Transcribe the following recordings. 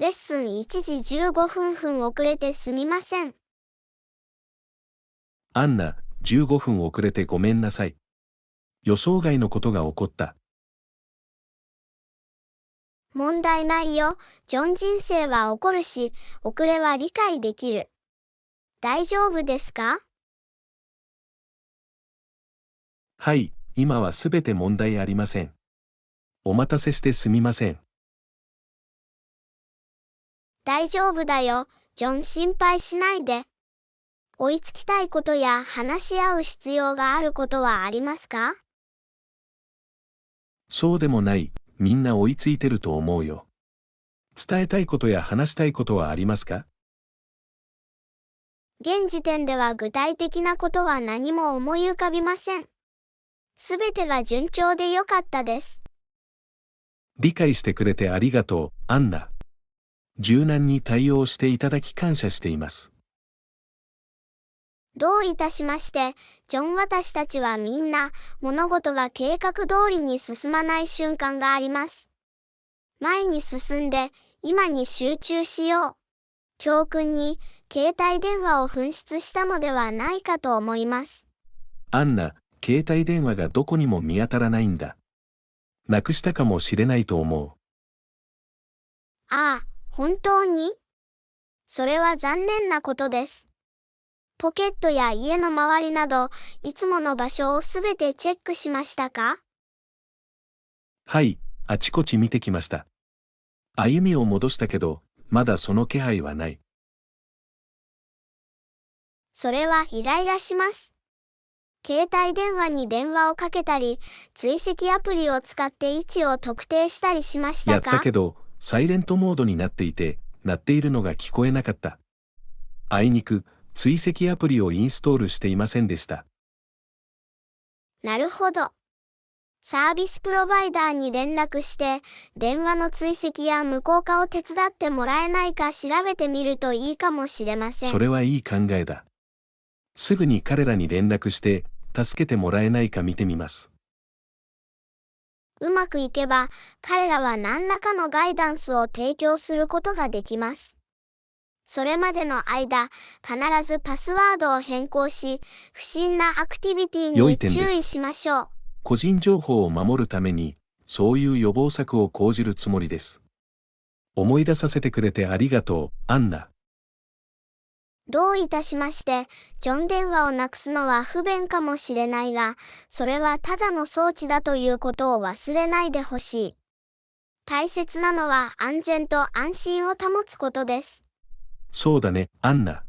レッスン1時15分遅れてすみません。アンナ、15分遅れてごめんなさい。予想外のことが起こった。問題ないよ。ジョン人生は起こるし、遅れは理解できる。大丈夫ですか？はい、今はすべて問題ありません。お待たせしてすみません。大丈夫だよ。ジョン心配しないで。追いつきたいことや話し合う必要があることはありますか？そうでもない、みんな追いついてると思うよ。伝えたいことや話したいことはありますか？現時点では具体的なことは何も思い浮かびません。すべてが順調でよかったです。理解してくれてありがとう、アンナ。柔軟に対応していただき感謝しています。どういたしまして、ジョン。私たちはみんな、物事が計画通りに進まない瞬間があります。前に進んで、今に集中しよう。教訓に、携帯電話を紛失したのではないかと思います。アンナ、携帯電話がどこにも見当たらないんだ。なくしたかもしれないと思う。ああ、本当に？それは残念なことです。ポケットや家の周りなど、いつもの場所をすべてチェックしましたか？はい、あちこち見てきました。歩みを戻したけど、まだその気配はない。それはイライラします。携帯電話に電話をかけたり、追跡アプリを使って位置を特定したりしましたやったか？けど、サイレントモードになっていて、鳴っているのが聞こえなかった。あいにく、追跡アプリをインストールしていませんでした。なるほど。サービスプロバイダーに連絡して、電話の追跡や無効化を手伝ってもらえないか調べてみるといいかもしれません。それはいい考えだ。すぐに彼らに連絡して、助けてもらえないか見てみます。うまくいけば、彼らは何らかのガイダンスを提供することができます。それまでの間、必ずパスワードを変更し、不審なアクティビティに良い点です。注意しましょう。個人情報を守るために、そういう予防策を講じるつもりです。思い出させてくれてありがとう、アンナ。どういたしまして、ジョン。電話をなくすのは不便かもしれないが、それはただの装置だということを忘れないでほしい。大切なのは安全と安心を保つことです。そうだね、アンナ。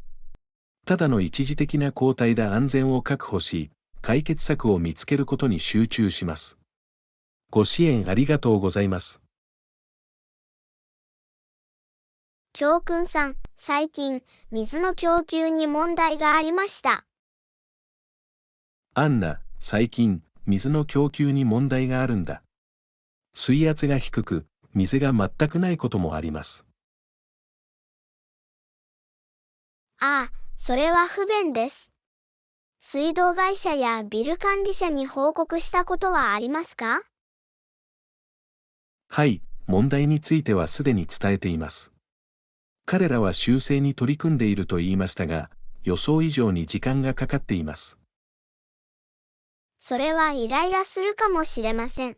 ただの一時的な交代で安全を確保し、解決策を見つけることに集中します。ご支援ありがとうございます。教訓3、最近、水の供給に問題がありました。アンナ、最近、水の供給に問題があるんだ。水圧が低く、水が全くないこともあります。ああ、それは不便です。水道会社やビル管理者に報告したことはありますか？はい、問題についてはすでに伝えています。彼らは修正に取り組んでいると言いましたが、予想以上に時間がかかっています。それはイライラするかもしれません。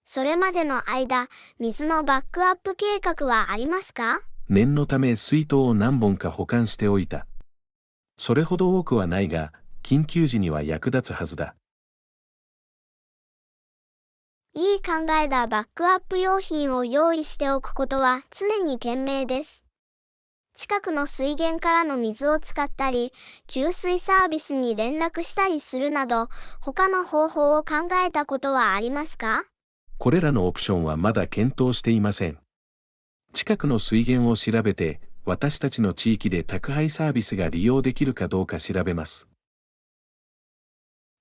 それまでの間、水のバックアップ計画はありますか？念のため水筒を何本か保管しておいた。それほど多くはないが、緊急時には役立つはずだ。いい考えだ。バックアップ用品を用意しておくことは常に賢明です。近くの水源からの水を使ったり、給水サービスに連絡したりするなど、他の方法を考えたことはありますか？これらのオプションはまだ検討していません。近くの水源を調べて、私たちの地域で宅配サービスが利用できるかどうか調べます。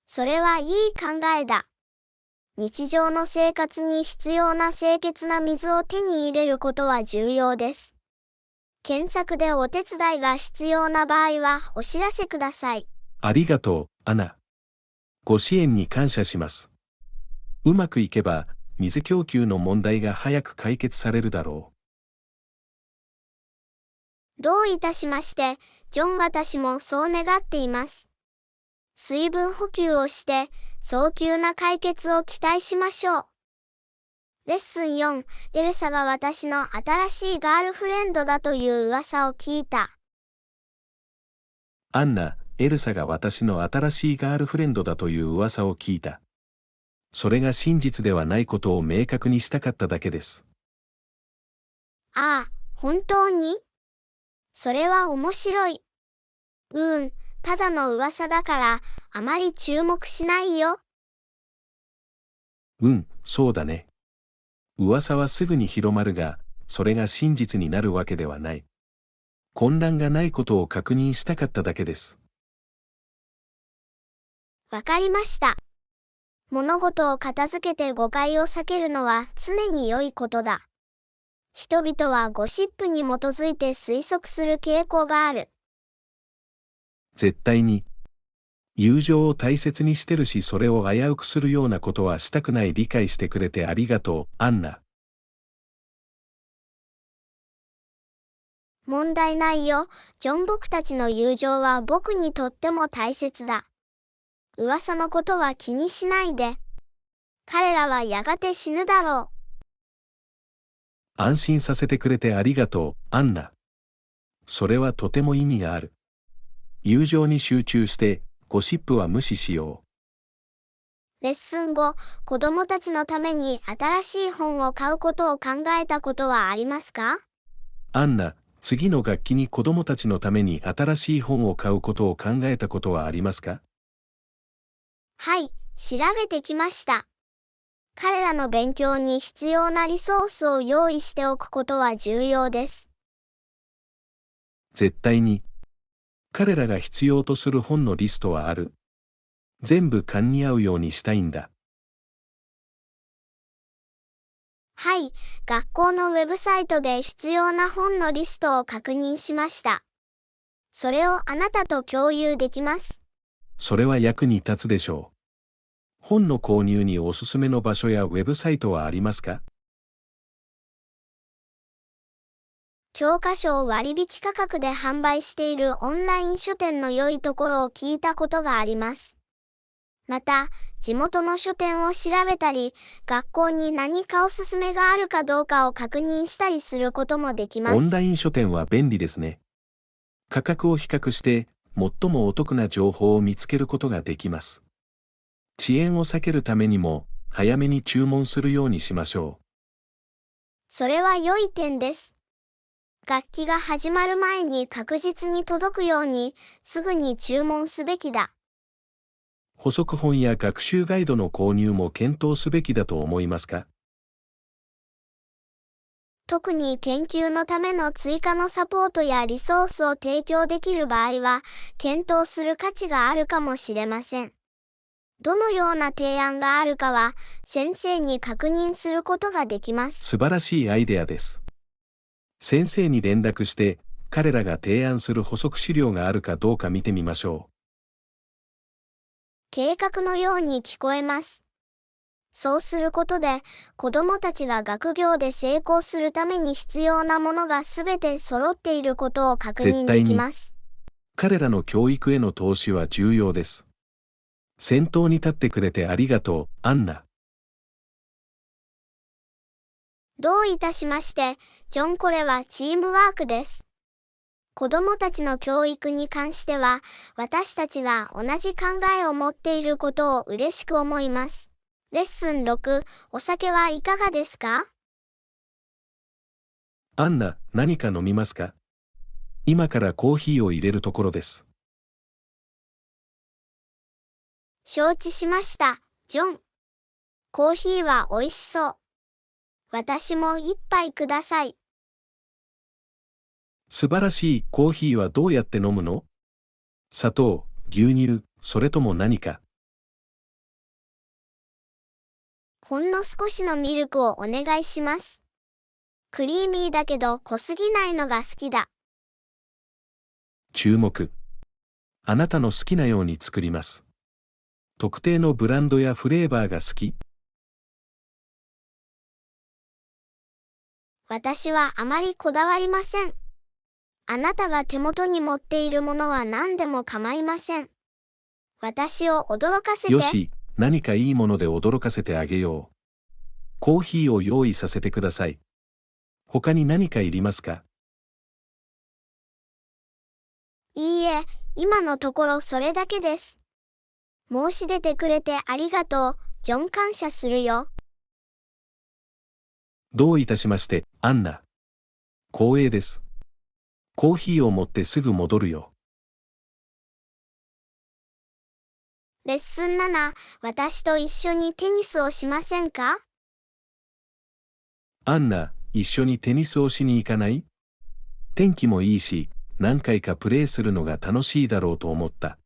それはいい考えだ。日常の生活に必要な清潔な水を手に入れることは重要です。検索でお手伝いが必要な場合はお知らせください。ありがとう、アナ。ご支援に感謝します。うまくいけば、水供給の問題が早く解決されるだろう。どういたしまして、ジョン私もそう願っています。水分補給をして、早急な解決を期待しましょう。レッスン4、エルサが私の新しいガールフレンドだという噂を聞いた。アンナ、エルサが私の新しいガールフレンドだという噂を聞いた。それが真実ではないことを明確にしたかっただけです。ああ、本当に？それは面白い。ただの噂だから、あまり注目しないよ。そうだね。噂はすぐに広まるが、それが真実になるわけではない。混乱がないことを確認したかっただけです。わかりました。物事を片付けて誤解を避けるのは常に良いことだ。人々はゴシップに基づいて推測する傾向がある。絶対に。友情を大切にしてるし、それを危うくするようなことはしたくない。理解してくれてありがとう、アンナ。問題ないよ、ジョン。僕たちの友情は僕にとっても大切だ。噂のことは気にしないで。彼らはやがて死ぬだろう。安心させてくれてありがとう、アンナ。それはとても意味がある。友情に集中して、ゴシップは無視しよう。レッスン後、子供たちのために新しい本を買うことを考えたことはありますか？アンナ、次の学期に子供たちのために新しい本を買うことを考えたことはありますか？はい、調べてきました。彼らの勉強に必要なリソースを用意しておくことは重要です。絶対に。彼らが必要とする本のリストはある。全部勘に合うようにしたいんだ。はい、学校のウェブサイトで必要な本のリストを確認しました。それをあなたと共有できます。それは役に立つでしょう。本の購入におすすめの場所やウェブサイトはありますか？教科書を割引価格で販売しているオンライン書店の良いところを聞いたことがあります。また、地元の書店を調べたり、学校に何かおすすめがあるかどうかを確認したりすることもできます。オンライン書店は便利ですね。価格を比較して、最もお得な情報を見つけることができます。遅延を避けるためにも、早めに注文するようにしましょう。それは良い点です。学期が始まる前に確実に届くように、すぐに注文すべきだ。補足本や学習ガイドの購入も検討すべきだと思いますか？特に研究のための追加のサポートやリソースを提供できる場合は、検討する価値があるかもしれません。どのような提案があるかは、先生に確認することができます。素晴らしいアイデアです。先生に連絡して、彼らが提案する補足資料があるかどうか見てみましょう。計画のように聞こえます。そうすることで、子どもたちが学業で成功するために必要なものがすべて揃っていることを確認できます。彼らの教育への投資は重要です。先頭に立ってくれてありがとう、アンナ。どういたしまして、ジョン。これはチームワークです。子どもたちの教育に関しては、私たちが同じ考えを持っていることを嬉しく思います。レッスン6、お酒はいかがですか？アンナ、何か飲みますか？今からコーヒーを入れるところです。承知しました、ジョン。コーヒーは美味しそう。私も一杯ください。素晴らしい。コーヒーはどうやって飲むの？砂糖、牛乳、それとも何か？ほんの少しのミルクをお願いします。クリーミーだけど濃すぎないのが好きだ。注目。あなたの好きなように作ります。特定のブランドやフレーバーが好き？私はあまりこだわりません。あなたが手元に持っているものは何でも構いません。私を驚かせて。よし、何かいいもので驚かせてあげよう。コーヒーを用意させてください。他に何かいりますか？いいえ、今のところそれだけです。申し出てくれてありがとう、ジョン。感謝するよ。どういたしまして、アンナ。光栄です。コーヒーを持ってすぐ戻るよ。レッスン7、私と一緒にテニスをしませんか？アンナ、一緒にテニスをしに行かない？天気もいいし、何回かプレーするのが楽しいだろうと思った。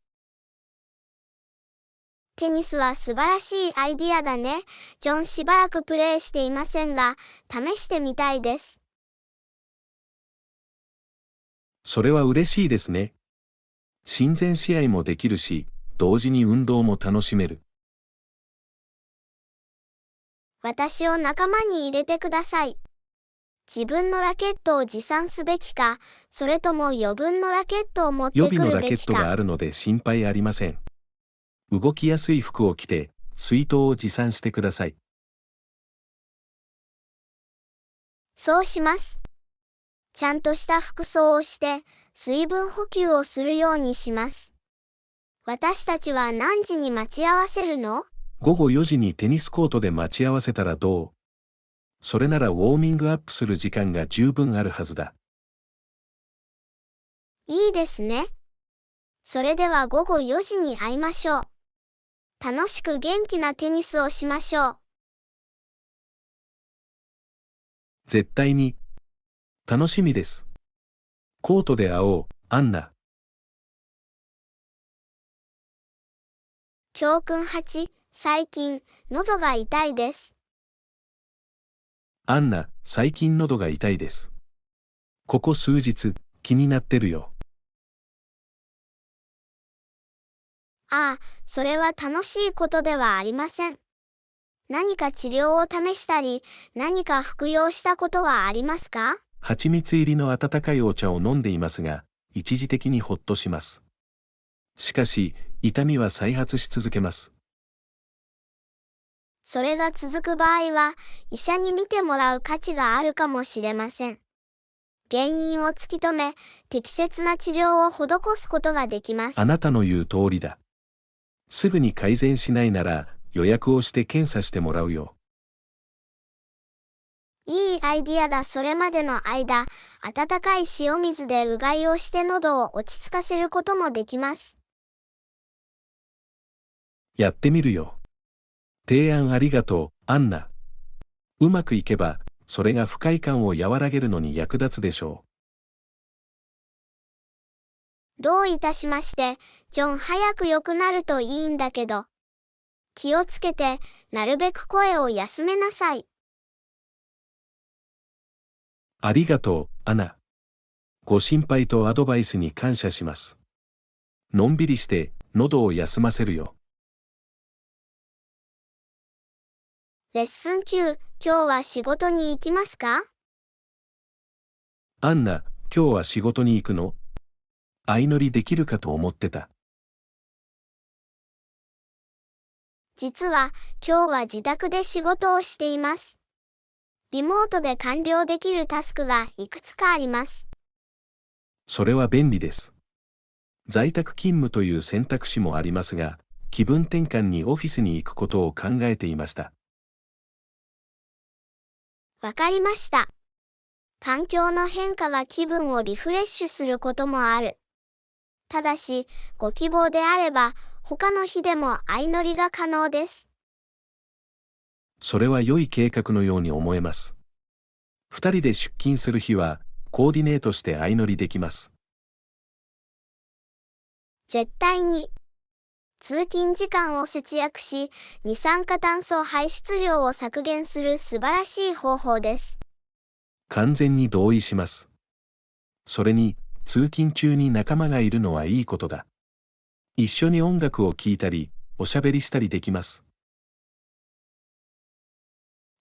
テニスは素晴らしいアイディアだね。ジョン。しばらくプレーしていませんが、試してみたいです。それは嬉しいですね。親善試合もできるし、同時に運動も楽しめる。私を仲間に入れてください。自分のラケットを持参すべきか、それとも余分のラケットを持ってく予備のるべきラケットがあか。るので心配ありません。動きやすい服を着て、水筒を持参してください。そうします。ちゃんとした服装をして、水分補給をするようにします。私たちは何時に待ち合わせるの？午後4時にテニスコートで待ち合わせたらどう？それならウォーミングアップする時間が十分あるはずだ。いいですね。それでは午後4時に会いましょう。楽しく元気なテニスをしましょう。絶対に。楽しみです。コートで会おう、アンナ。教訓8、最近、喉が痛いです。アンナ、最近喉が痛いです。ここ数日、気になってるよ。ああ、それは楽しいことではありません。何か治療を試したり、何か服用したことはありますか？蜂蜜入りの温かいお茶を飲んでいますが、一時的にほっとします。しかし、痛みは再発し続けます。それが続く場合は、医者に診てもらう価値があるかもしれません。原因を突き止め、適切な治療を施すことができます。あなたの言う通りだ。すぐに改善しないなら、予約をして検査してもらうよ。いいアイディアだ。それまでの間、温かい塩水でうがいをして喉を落ち着かせることもできます。やってみるよ。提案ありがとう、アンナ。うまくいけば、それが不快感を和らげるのに役立つでしょどういたしまして、ジョン。早く良くなるといいんだけど。気をつけて、なるべく声を休めなさい。う。ありがとう、アナ。ご心配とアドバイスに感謝します。のんびりして、喉を休ませるよ。レッスン9、今日は仕事に行きますか？アンナ、今日は仕事に行くの？相乗りできるかと思ってた。実は、今日は自宅で仕事をしています。リモートで完了できるタスクがいくつかあります。それは便利です。在宅勤務という選択肢もありますが、気分転換にオフィスに行くことを考えていました。わかりました。環境の変化が気分をリフレッシュすることもある。ただし、ご希望であれば、他の日でも相乗りが可能です。それは良い計画のように思えます。二人で出勤する日は、コーディネートして相乗りできます。絶対に。通勤時間を節約し、二酸化炭素排出量を削減する素晴らしい方法です。完全に同意します。それに、通勤中に仲間がいるのはいいことだ。一緒に音楽を聴いたり、おしゃべりしたりできます。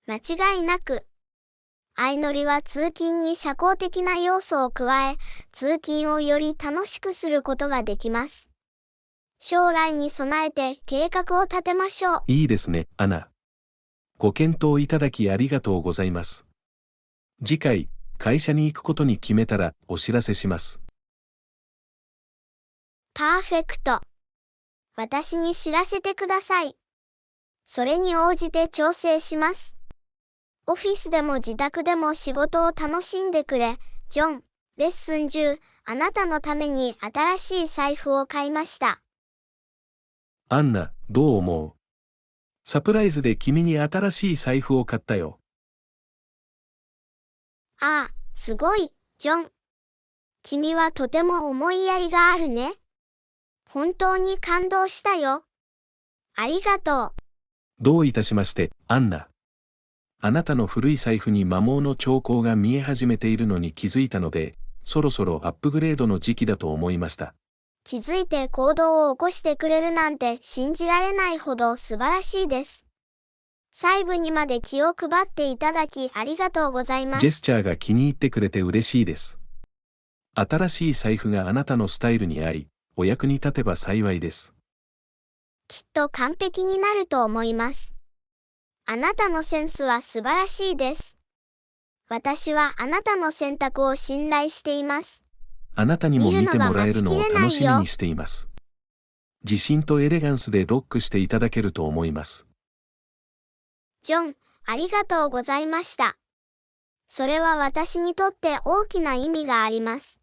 間違いなく。相乗りは通勤に社交的な要素を加え、通勤をより楽しくすることができます。将来に備えて計画を立てましょう。いいですね、アナ。ご検討いただきありがとうございます。次回、会社に行くことに決めたらお知らせします。パーフェクト。私に知らせてください。それに応じて調整します。オフィスでも自宅でも仕事を楽しんでくれ。ジョン、レッスン10、あなたのために新しい財布を買いました。アンナ、どう思う？サプライズで君に新しい財布を買ったよ。ああ、すごい、ジョン。君はとても思いやりがあるね。本当に感動したよ。ありがとう。どういたしまして、アンナ。あなたの古い財布に摩耗の兆候が見え始めているのに気づいたので、そろそろアップグレードの時期だと思いました。気づいて行動を起こしてくれるなんて信じられないほど素晴らしいです。細部にまで気を配っていただきありがとうございます。ジェスチャーが気に入ってくれて嬉しいです。新しい財布があなたのスタイルに合い、お役に立てば幸いです。きっと完璧になると思います。あなたのセンスは素晴らしいです。私はあなたの選択を信頼しています。あなたにも見てもらえるのを楽しみにしています。自信とエレガンスでロックしていただけると思います。ジョン、ありがとうございました。それは私にとって大きな意味があります。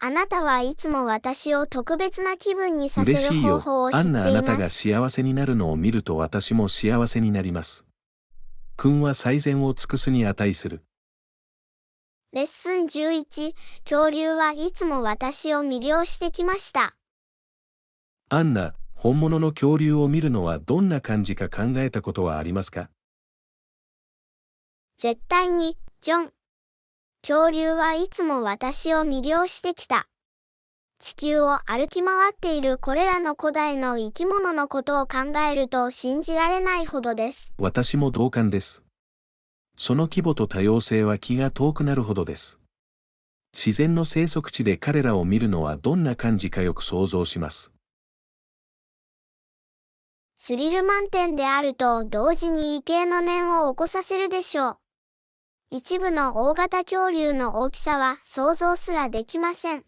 あなたはいつも私を特別な気分にさせる方法を知っています。アンナ、あなたが幸せになるのを見ると私も幸せになります。君は最善を尽くすに値する。レッスン11、恐竜はいつも私を魅了してきました。アンナ、本物の恐竜を見るのはどんな感じか考えたことはありますか？絶対に、ジョン。恐竜はいつも私を魅了してきた。地球を歩き回っているこれらの古代の生き物のことを考えると信じられないほどです。私も同感です。その規模と多様性は気が遠くなるほどです。自然の生息地で彼らを見るのはどんな感じかよく想像します。スリル満点であると同時に畏敬の念を起こさせるでしょう。一部の大型恐竜の大きさは想像すらできません。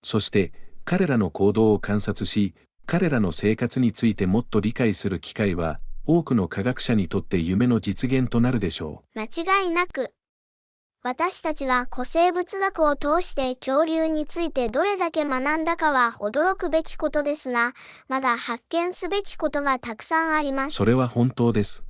そして、彼らの行動を観察し、彼らの生活についてもっと理解する機会は、多くの科学者にとって夢の実現となるでしょう。間違いなく。私たちは古生物学を通して恐竜についてどれだけ学んだかは驚くべきことですが、まだ発見すべきことがたくさんあります。それは本当です。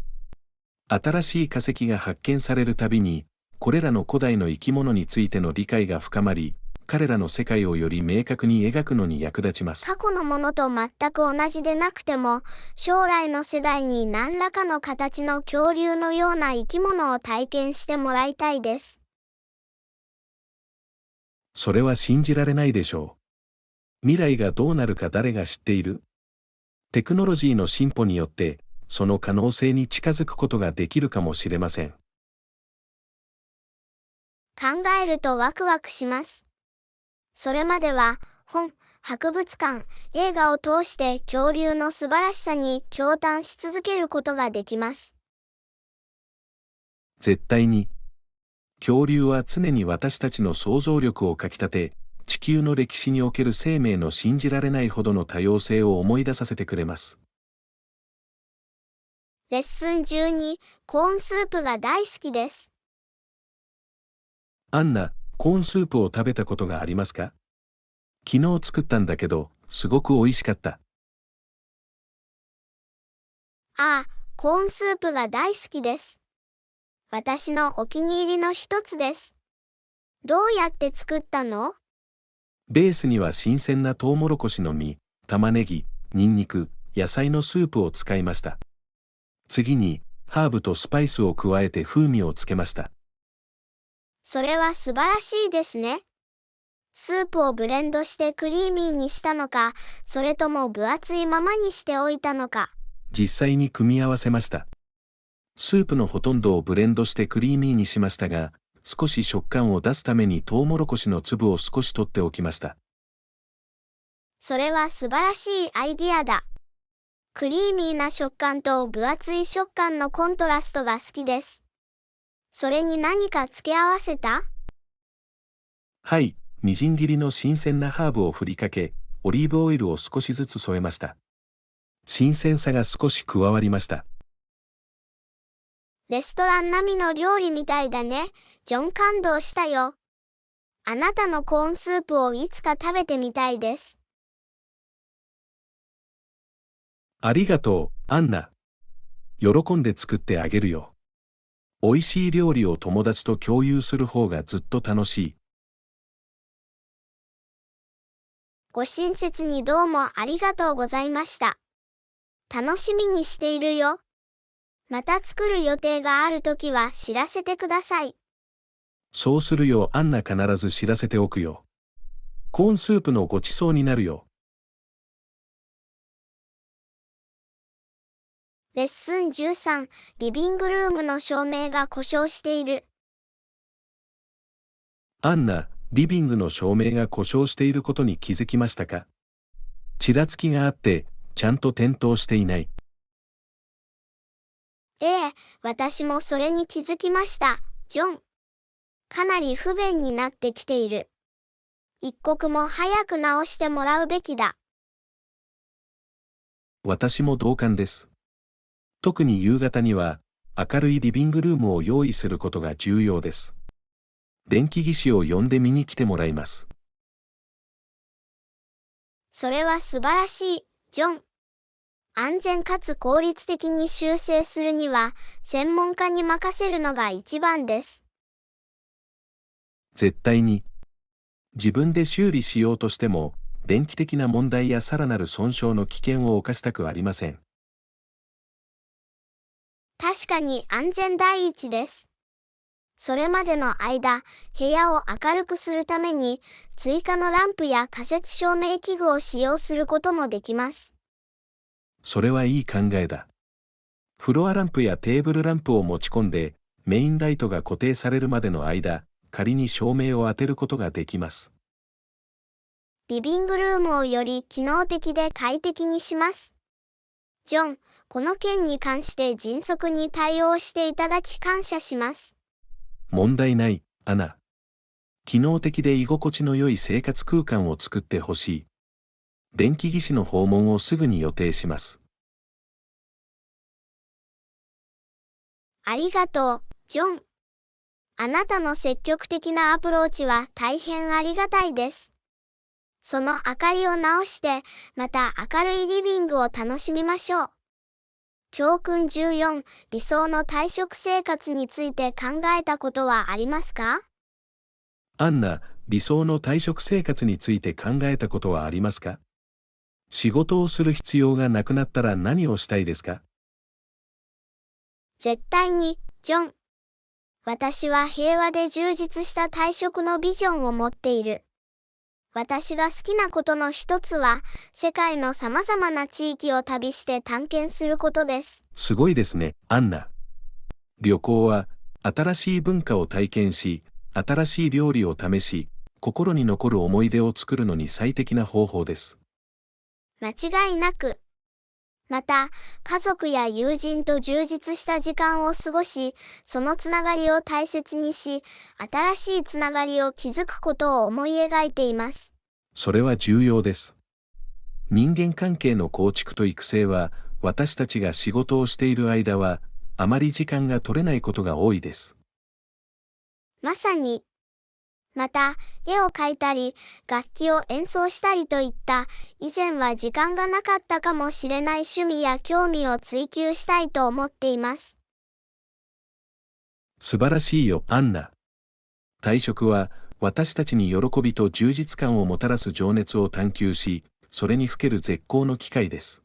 新しい化石が発見されるたびに、これらの古代の生き物についての理解が深まり、彼らの世界をより明確に描くのに役立ちます。過去のものと全く同じでなくても、将来の世代に何らかの形の恐竜のような生き物を体験してもらいたいです。それは信じられないでしょう。未来がどうなるか誰が知っている？テクノロジーの進歩によって、その可能性に近づくことができるかもしれません。考えるとワクワクします。それまでは、本、博物館、映画を通して恐竜の素晴らしさに驚嘆し続けることができます。絶対に。恐竜は常に私たちの想像力をかきたて、地球の歴史における生命の信じられないほどの多様性を思い出させてくれます。レッスン12、コーンスープが大好きです。アンナ、コーンスープを食べたことがありますか？昨日作ったんだけど、すごく美味しかった。ああ、コーンスープが大好きです。私のお気に入りの一つです。どうやって作ったの？ベースには新鮮なトウモロコシの実、玉ねぎ、ニンニク、野菜のスープを使いました。次に、ハーブとスパイスを加えて風味をつけました。それは素晴らしいですね。スープをブレンドしてクリーミーにしたのか、それとも分厚いままにしておいたのか。実際に組み合わせました。スープのほとんどをブレンドしてクリーミーにしましたが、少し食感を出すためにトウモロコシの粒を少し取っておきました。それは素晴らしいアイディアだ。クリーミーな食感と分厚い食感のコントラストが好きです。それに何か付け合わせた？はい、みじん切りの新鮮なハーブを振りかけ、オリーブオイルを少しずつ添えました。新鮮さが少し加わりました。レストラン並みの料理みたいだね。ジョン、感動したよ。あなたのコーンスープをいつか食べてみたいです。ありがとう、アンナ。喜んで作ってあげるよ。美味しい料理を友達と共有する方がずっと楽しい。ご親切にどうもありがとうございました。楽しみにしているよ。また作る予定があるときは知らせてください。そうするよ、アンナ。必ず知らせておくよ。コーンスープのごちそうになるよ。レッスン13、リビングルームの照明が故障している。アンナ、リビングの照明が故障していることに気づきましたか？ちらつきがあって、ちゃんと点灯していない。ええ、私もそれに気づきました、ジョン。かなり不便になってきている。一刻も早く直してもらうべきだ。私も同感です。特に夕方には、明るいリビングルームを用意することが重要です。電気技師を呼んで見に来てもらいます。それは素晴らしい、ジョン。安全かつ効率的に修正するには、専門家に任せるのが一番です。絶対に。自分で修理しようとしても、電気的な問題やさらなる損傷の危険を冒したくありません。確かに安全第一です。それまでの間、部屋を明るくするために、追加のランプや仮設照明器具を使用することもできます。それはいい考えだ。フロアランプやテーブルランプを持ち込んで、メインライトが固定されるまでの間、仮に照明を当てることができます。リビングルームをより機能的で快適にします。ジョン、この件に関して迅速に対応していただき感謝します。問題ない、アナ。機能的で居心地の良い生活空間を作ってほしい。電気技師の訪問をすぐに予定します。ありがとう、ジョン。あなたの積極的なアプローチは大変ありがたいです。その明かりを直して、また明るいリビングを楽しみましょう。教訓14、理想の退職生活について考えたことはありますか？アンナ、理想の退職生活について考えたことはありますか？仕事をする必要がなくなったら何をしたいですか？絶対に、ジョン。私は平和で充実した退職のビジョンを持っている。私が好きなことの一つは、世界の様々な地域を旅して探検することです。すごいですね、アンナ。旅行は、新しい文化を体験し、新しい料理を試し、心に残る思い出を作るのに最適な方法です。間違いなく。また、家族や友人と充実した時間を過ごし、そのつながりを大切にし、新しいつながりを築くことを思い描いています。それは重要です。人間関係の構築と育成は、私たちが仕事をしている間は、あまり時間が取れないことが多いです。まさに。また、絵を描いたり、楽器を演奏したりといった、以前は時間がなかったかもしれない趣味や興味を追求したいと思っています。素晴らしいよ、アンナ。退職は、私たちに喜びと充実感をもたらす情熱を探求し、それにふける絶好の機会です。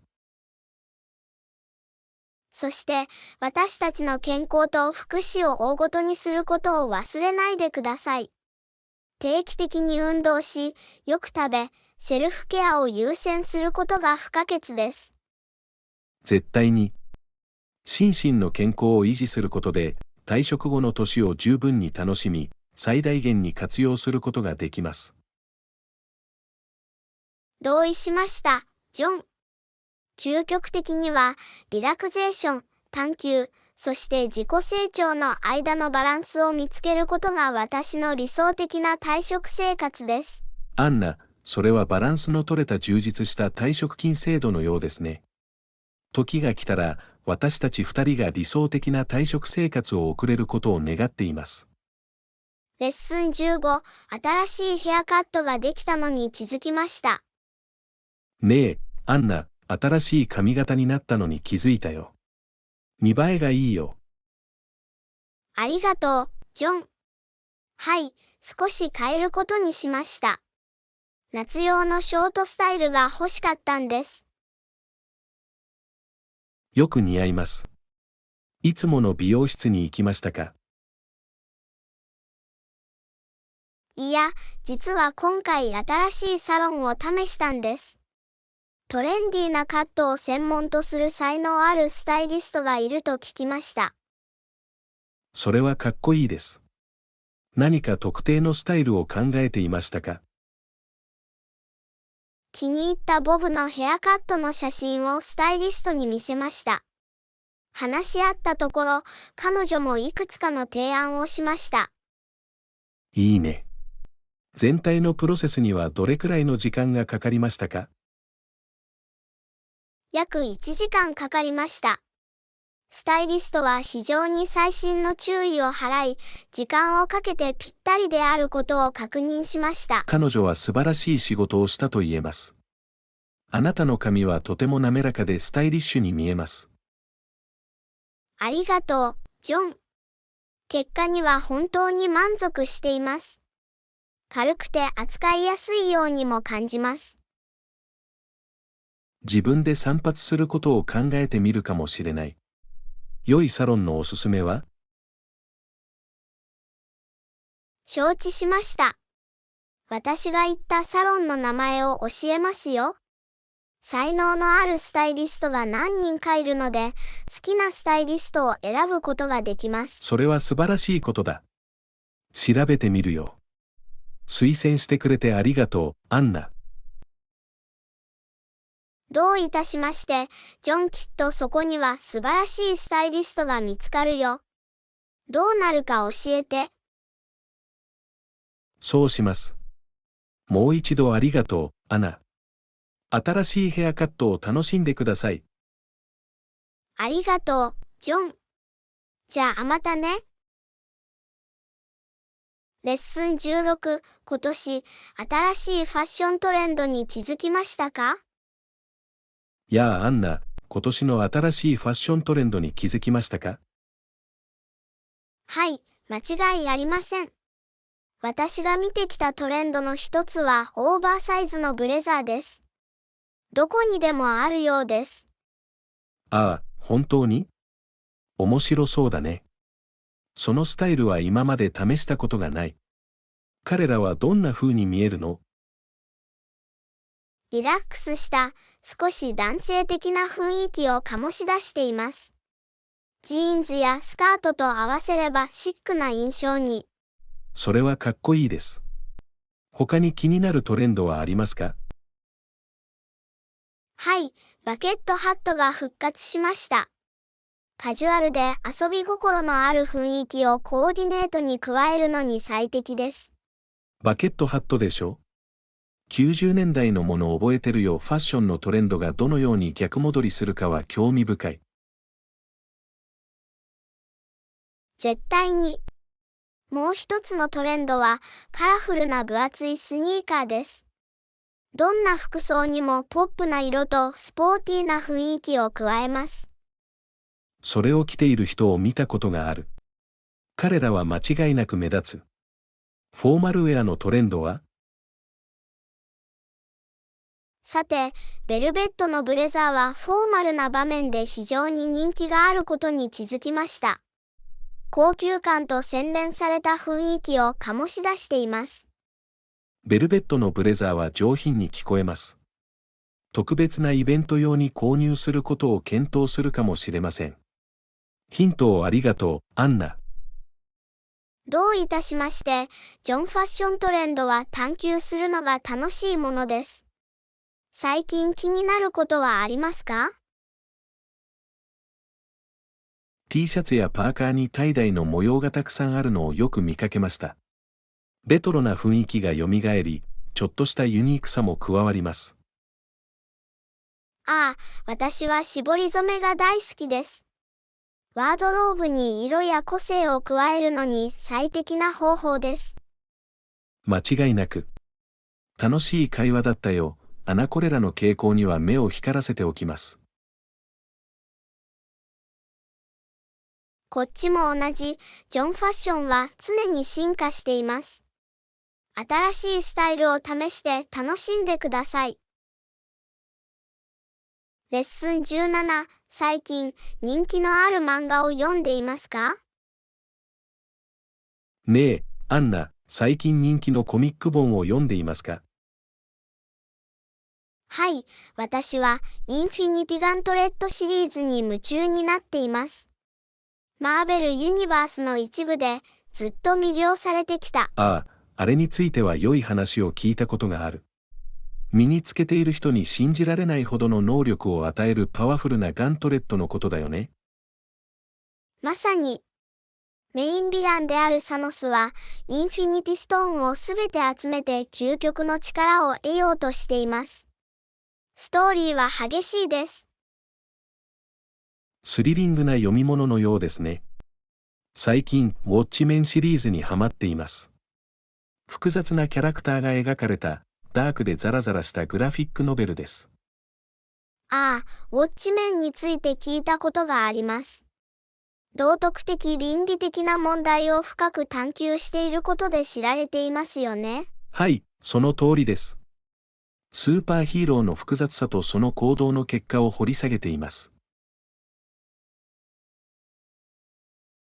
そして、私たちの健康と福祉を大ごとにすることを忘れないでください。定期的に運動し、よく食べ、セルフケアを優先することが不可欠です。絶対に。心身の健康を維持することで、退職後の年を十分に楽しみ、最大限に活用することができます。同意しました、ジョン。究極的には、リラクゼーション、探求、そして自己成長の間のバランスを見つけることが私の理想的な退職生活です。アンナ、それはバランスの取れた充実した退職金制度のようですね。時が来たら、私たち2人が理想的な退職生活を送れることを願っています。レッスン15、新しいヘアカットができたのに気づきました。ねえ、アンナ、新しい髪型になったのに気づいたよ。見栄えがいいよ。ありがとう、ジョン。はい、少し変えることにしました。夏用のショートスタイルが欲しかったんです。よく似合います。いつもの美容室に行きましたか？いや、実は今回新しいサロンを試したんです。トレンディーなカットを専門とする才能あるスタイリストがいると聞きました。それはかっこいいです。何か特定のスタイルを考えていましたか？気に入ったボブのヘアカットの写真をスタイリストに見せました。話し合ったところ、彼女もいくつかの提案をしました。いいね。全体のプロセスにはどれくらいの時間がかかりましたか？約1時間かかりました。スタイリストは非常に細心の注意を払い、時間をかけてぴったりであることを確認しました。彼女は素晴らしい仕事をしたと言えます。あなたの髪はとても滑らかでスタイリッシュに見えます。ありがとう、ジョン。結果には本当に満足しています。軽くて扱いやすいようにも感じます。自分で散髪することを考えてみるかもしれない。良いサロンのおすすめは？承知しました。私が言ったサロンの名前を教えますよ。才能のあるスタイリストが何人かいるので、好きなスタイリストを選ぶことができます。それは素晴らしいことだ。調べてみるよ。推薦してくれてありがとう、アンナ。どういたしまして、ジョン。きっとそこには素晴らしいスタイリストが見つかるよ。どうなるか教えて。そうします。もう一度ありがとう、アナ。新しいヘアカットを楽しんでください。ありがとう、ジョン。じゃあまたね。レッスン16、今年、新しいファッショントレンドに気づきましたか？やあアンナ、今年の新しいファッショントレンドに気づきましたか？はい、間違いありません。私が見てきたトレンドの一つはオーバーサイズのブレザーです。どこにでもあるようです。ああ、本当に？面白そうだね。そのスタイルは今まで試したことがない。彼らはどんな風に見えるの？リラックスした、少し男性的な雰囲気を醸し出しています。ジーンズやスカートと合わせればシックな印象に。それはかっこいいです。他に気になるトレンドはありますか？はい、バケットハットが復活しました。カジュアルで遊び心のある雰囲気をコーディネートに加えるのに最適です。バケットハットでしょ？90年代のものを覚えてるよ。ファッションのトレンドがどのように逆戻りするかは興味深い。絶対に。もう一つのトレンドはカラフルな分厚いスニーカーです。どんな服装にもポップな色とスポーティーな雰囲気を加えます。それを着ている人を見たことがある。彼らは間違いなく目立つ。フォーマルウェアのトレンドは？さて、ベルベットのブレザーはフォーマルな場面で非常に人気があることに気づきました。高級感と洗練された雰囲気を醸し出しています。ベルベットのブレザーは上品に聞こえます。特別なイベント用に購入することを検討するかもしれません。ヒントをありがとう、アンナ。どういたしまして、ジョンファッショントレンドは探求するのが楽しいものです。最近気になることはありますか？ T シャツやパーカーにタイダイの模様がたくさんあるのをよく見かけました。レトロな雰囲気がよみがえり、ちょっとしたユニークさも加わります。ああ、私は絞り染めが大好きです。ワードローブに色や個性を加えるのに最適な方法です。間違いなく。楽しい会話だったよ。アナこれらの傾向には目を光らせておきます。こっちも同じ、ジョンファッションは常に進化しています。新しいスタイルを試して楽しんでください。レッスン17、最近人気のある漫画を読んでいますか？ねえ、アンナ、最近人気のコミック本を読んでいますか？はい、私はインフィニティガントレットシリーズに夢中になっています。マーベルユニバースの一部でずっと魅了されてきた。ああ、あれについては良い話を聞いたことがある。身につけている人に信じられないほどの能力を与えるパワフルなガントレットのことだよね。まさに、メインヴィランであるサノスは、インフィニティストーンをすべて集めて究極の力を得ようとしています。ストーリーは激しいです。スリリングな読み物のようですね。最近、ウォッチメンシリーズにハマっています。複雑なキャラクターが描かれた、ダークでザラザラしたグラフィックノベルです。ああ、ウォッチメンについて聞いたことがあります。道徳的倫理的な問題を深く探求していることで知られていますよね。はい、その通りです。スーパーヒーローの複雑さとその行動の結果を掘り下げています。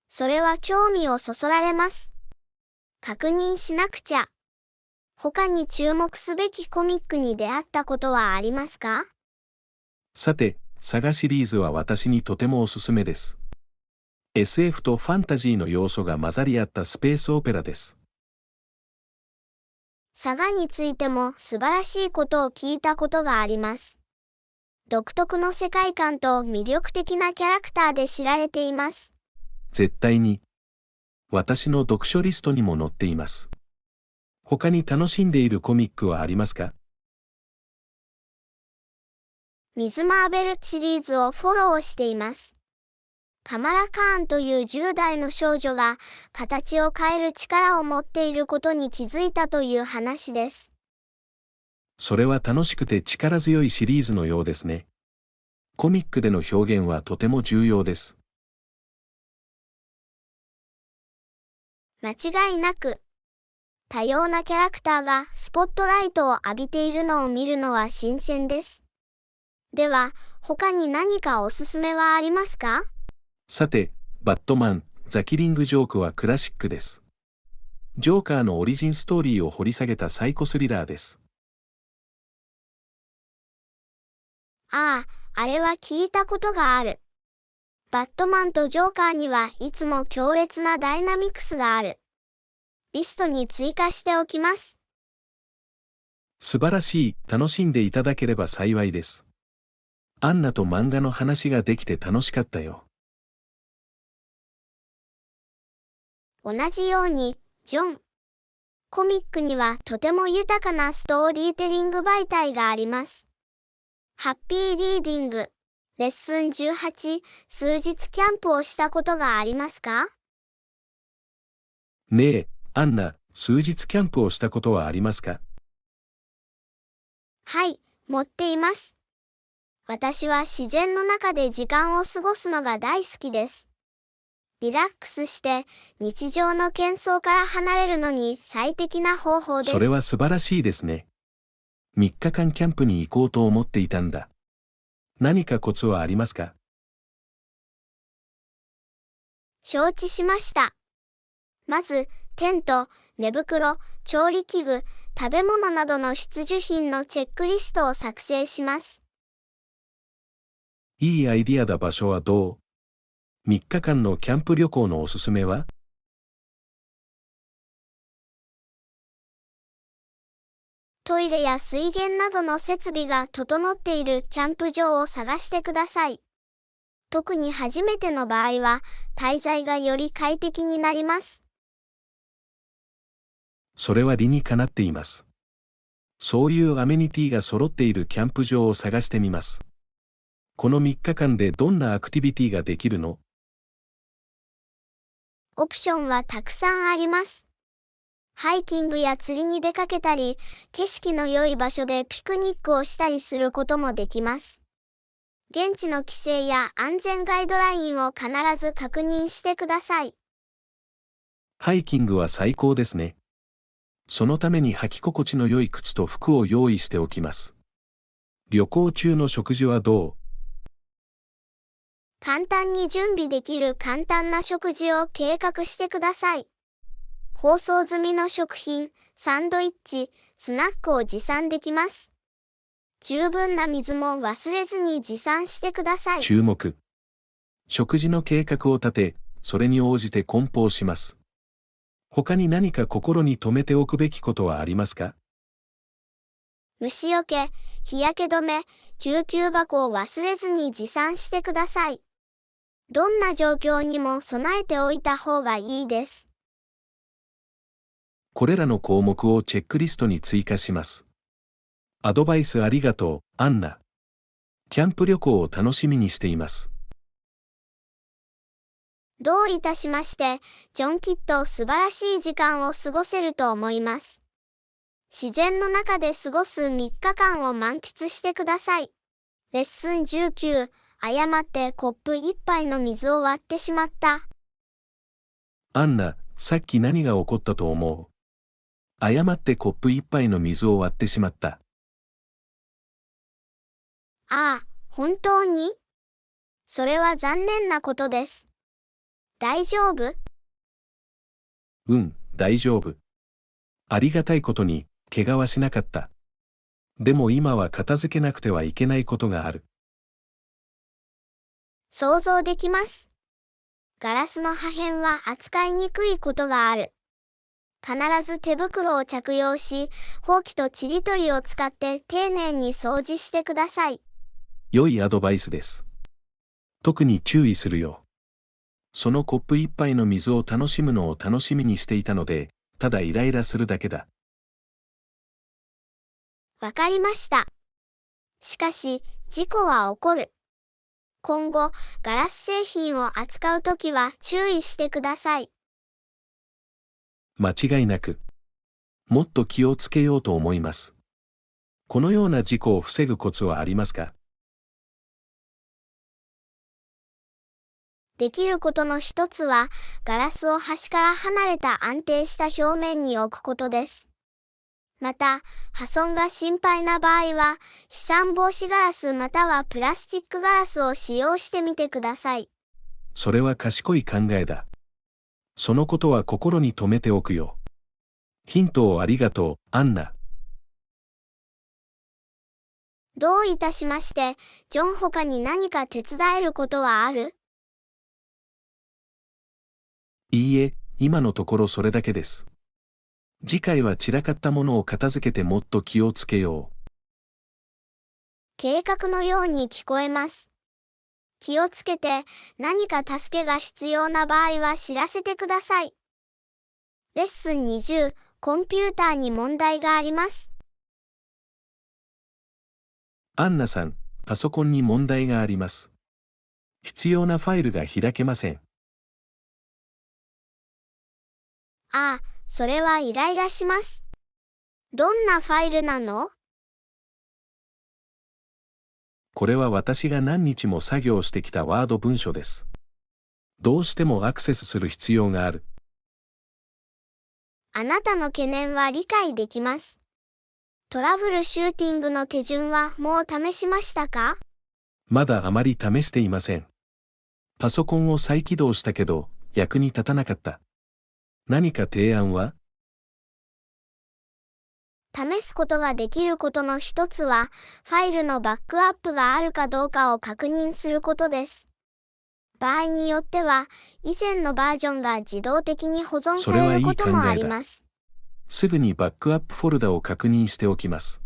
それは興味をそそられます。確認しなくちゃ。他に注目すべきコミックに出会ったことはありますか？さて、サガシリーズは私にとてもおすすめです。SF とファンタジーの要素が混ざり合ったスペースオペラです。サガについても素晴らしいことを聞いたことがあります。独特の世界観と魅力的なキャラクターで知られています。絶対に。私の読書リストにも載っています。他に楽しんでいるコミックはありますか？ミズ・マーベルシリーズをフォローしています。カマラ・カーンという10代の少女が形を変える力を持っていることに気づいたという話です。それは楽しくて力強いシリーズのようですね。コミックでの表現はとても重要です。間違いなく、多様なキャラクターがスポットライトを浴びているのを見るのは新鮮です。では、他に何かおすすめはありますか？さて、バットマン、ザ・キリング・ジョークはクラシックです。ジョーカーのオリジンストーリーを掘り下げたサイコスリラーです。ああ、あれは聞いたことがある。バットマンとジョーカーにはいつも強烈なダイナミクスがある。リストに追加しておきます。素晴らしい、楽しんでいただければ幸いです。アンナと漫画の話ができて楽しかったよ。同じように、ジョン。コミックにはとても豊かなストーリーテリング媒体があります。ハッピーリーディング。レッスン18、数日キャンプをしたことがありますか？ねえ、アンナ、数日キャンプをしたことはありますか？はい、持っています。私は自然の中で時間を過ごすのが大好きです。リラックスして日常の喧騒から離れるのに最適な方法です。それは素晴らしいですね。3日間キャンプに行こうと思っていたんだ。何かコツはありますか？承知しました。まず、テント、寝袋、調理器具、食べ物などの必需品のチェックリストを作成します。いいアイディアだ。場所はどう？ 3日間のキャンプ旅行のおすすめは？トイレや水源などの設備が整っているキャンプ場を探してください。特に初めての場合は、滞在がより快適になります。それは理にかなっています。そういうアメニティが揃っているキャンプ場を探してみます。この3日間でどんなアクティビティができるの？オプションはたくさんあります。ハイキングや釣りに出かけたり、景色の良い場所でピクニックをしたりすることもできます。現地の規制や安全ガイドラインを必ず確認してください。ハイキングは最高ですね。そのために履き心地の良い靴と服を用意しておきます。旅行中の食事はどう？簡単に準備できる簡単な食事を計画してください。包装済みの食品、サンドイッチ、スナックを持参できます。十分な水も忘れずに持参してください。注目。食事の計画を立て、それに応じて梱包します。他に何か心に留めておくべきことはありますか？虫除け、日焼け止め、救急箱を忘れずに持参してください。どんな状況にも備えておいた方がいいです。これらの項目をチェックリストに追加します。アドバイスありがとう、アンナ。キャンプ旅行を楽しみにしています。どういたしまして、ジョンきっと素晴らしい時間を過ごせると思います。自然の中で過ごす3日間を満喫してください。レッスン19、誤ってコップ1杯の水を割ってしまった。アンナ、さっき何が起こったと思う？誤ってコップ1杯の水を割ってしまった。ああ、本当に？それは残念なことです。大丈夫？うん、大丈夫。ありがたいことに、怪我はしなかった。でも今は片付けなくてはいけないことがある。想像できます。ガラスの破片は扱いにくいことがある。必ず手袋を着用し、ほうきとちりとりを使って丁寧に掃除してください。良いアドバイスです。特に注意するよ。そのコップ一杯の水を楽しむのを楽しみにしていたので、ただイライラするだけだ。わかりました。しかし、事故は起こる。今後、ガラス製品を扱うときは注意してください。間違いなく。もっと気をつけようと思います。このような事故を防ぐコツはありますか？できることの一つは、ガラスを端から離れた安定した表面に置くことです。また、破損が心配な場合は、飛散防止ガラスまたはプラスチックガラスを使用してみてください。それは賢い考えだ。そのことは心に留めておくよ。ヒントをありがとう、アンナ。どういたしまして、ジョン他に何か手伝えることはある？いいえ、今のところそれだけです。次回は散らかったものを片付けてもっと気をつけよう。計画のように聞こえます。気をつけて、何か助けが必要な場合は知らせてください。レッスン20、コンピューターに問題があります。アンナさん、パソコンに問題があります。必要なファイルが開けません。ああ、それはイライラします。どんなファイルなの？これは私が何日も作業してきたワード文書です。どうしてもアクセスする必要がある。あなたの懸念は理解できます。トラブルシューティングの手順はもう試しましたか？まだあまり試していません。パソコンを再起動したけど、役に立たなかった。何か提案は？試すことができることの一つは、ファイルのバックアップがあるかどうかを確認することです。場合によっては、以前のバージョンが自動的に保存それはいいされることもあ考えだ。ります。すぐにバックアップフォルダを確認しておきます。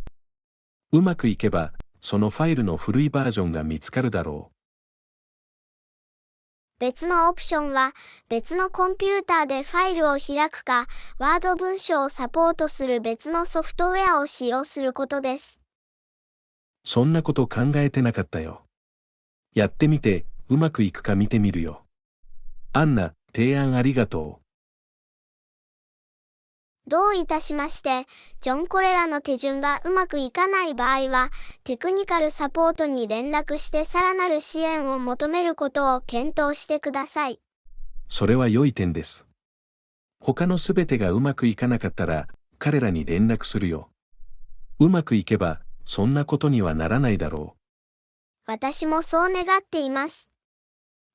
うまくいけば、そのファイルの古いバージョンが見つかるだろう。別のオプションは、別のコンピューターでファイルを開くか、ワード文章をサポートする別のソフトウェアを使用することです。そんなこと考えてなかったよ。やってみて、うまくいくか見てみるよ。アンナ、提案ありがとう。どういたしまして、ジョン。これらの手順がうまくいかない場合は、テクニカルサポートに連絡してさらなる支援を求めることを検討してください。それは良い点です。他のすべてがうまくいかなかったら、彼らに連絡するよ。うまくいけば、そんなことにはならないだろう。私もそう願っています。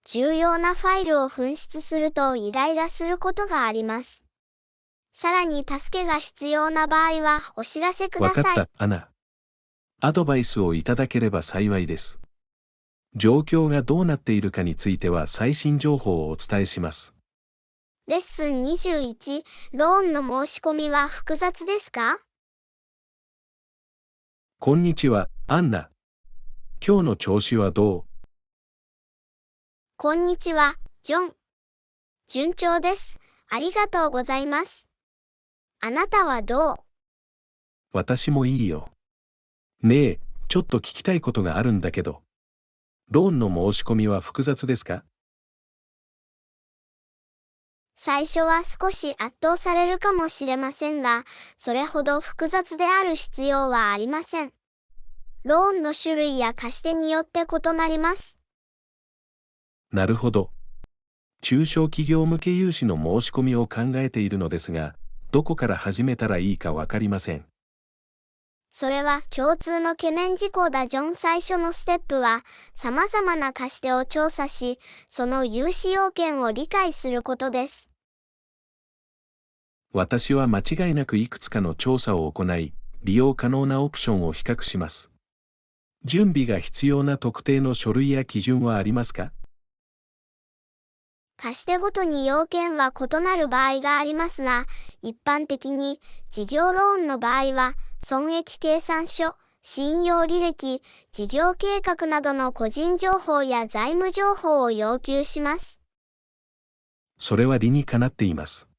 重要なファイルを紛失するとイライラすることがあります。さらに助けが必要な場合はお知らせください。わかった、アナ。アドバイスをいただければ幸いです。状況がどうなっているかについては最新情報をお伝えします。レッスン21、ローンの申し込みは複雑ですか？こんにちは、アンナ。今日の調子はどう？こんにちは、ジョン。順調です。ありがとうございます。あなたはどう？私もいいよ。ねえ、ちょっと聞きたいことがあるんだけど。ローンの申し込みは複雑ですか？最初は少し圧倒されるかもしれませんが、それほど複雑である必要はありません。ローンの種類や貸し手によって異なります。なるほど。中小企業向け融資の申し込みを考えているのですが、どこから始めたらいいかわかりません。それは共通の懸念事項だ。ジョン。最初のステップは、様々な貸し手を調査し、その融資要件を理解することです。私は間違いなくいくつかの調査を行い、利用可能なオプションを比較します。準備が必要な特定の書類や基準はありますか？貸し手ごとに要件は異なる場合がありますが、一般的に事業ローンの場合は、損益計算書、信用履歴、事業計画などの個人情報や財務情報を要求します。それは理にかなっています。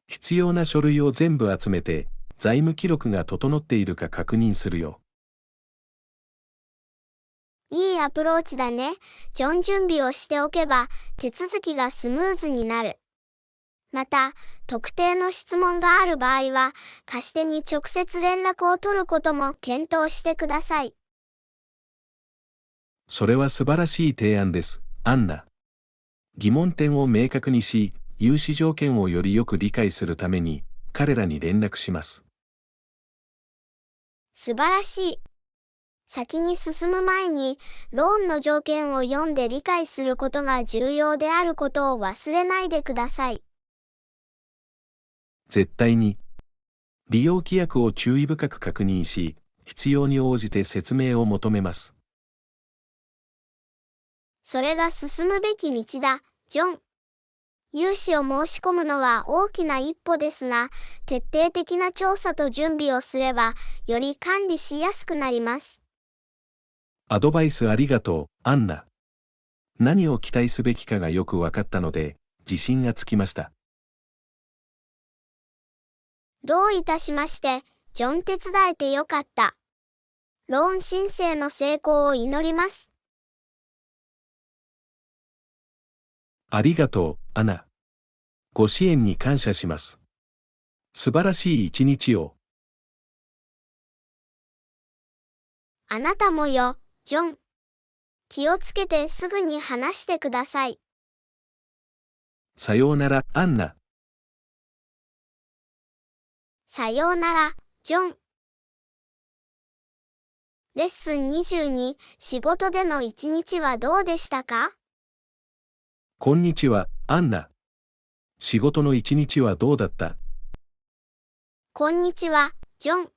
必要な書類を全部集めて、財務記録が整っているか確認するよ。いいアプローチだね。ジョン。準備をしておけば、手続きがスムーズになる。また、特定の質問がある場合は、貸し手に直接連絡を取ることも検討してください。それは素晴らしい提案です、アンナ。疑問点を明確にし、融資条件をよりよく理解するために、彼らに連絡します。素晴らしい。先に進む前に、ローンの条件を読んで理解することが重要であることを忘れないでください。絶対に。利用規約を注意深く確認し、必要に応じて説明を求めます。それが進むべき道だ、ジョン。融資を申し込むのは大きな一歩ですが、徹底的な調査と準備をすれば、より管理しやすくなります。アドバイスありがとう、アンナ。何を期待すべきかがよく分かったので、自信がつきました。どういたしまして、ジョン。手伝えてよかった。ローン申請の成功を祈ります。ありがとう、アナ。ご支援に感謝します。素晴らしい一日を。あなたもよ、ジョン。気をつけてすぐに話してください。さようなら、アンナ。さようなら、ジョン。レッスン22、仕事での一日はどうでしたか？こんにちは、アンナ。仕事の一日はどうだった？こんにちは、ジョン。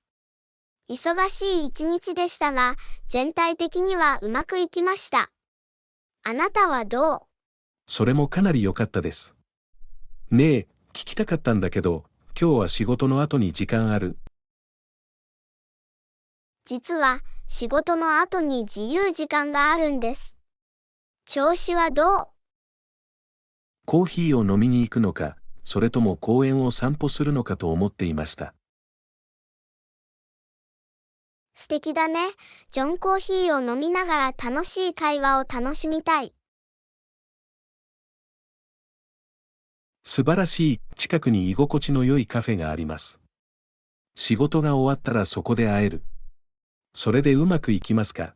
忙しい一日でしたが、全体的にはうまくいきました。あなたはどう？それもかなり良かったです。ねえ、聞きたかったんだけど、今日は仕事の後に時間ある？実は、仕事の後に自由時間があるんです。調子はどう？コーヒーを飲みに行くのか、それとも公園を散歩するのかと思っていました。素敵だね。ジョンコーヒーを飲みながら楽しい会話を楽しみたい。素晴らしい、近くに居心地の良いカフェがあります。仕事が終わったらそこで会える。それでうまくいきますか？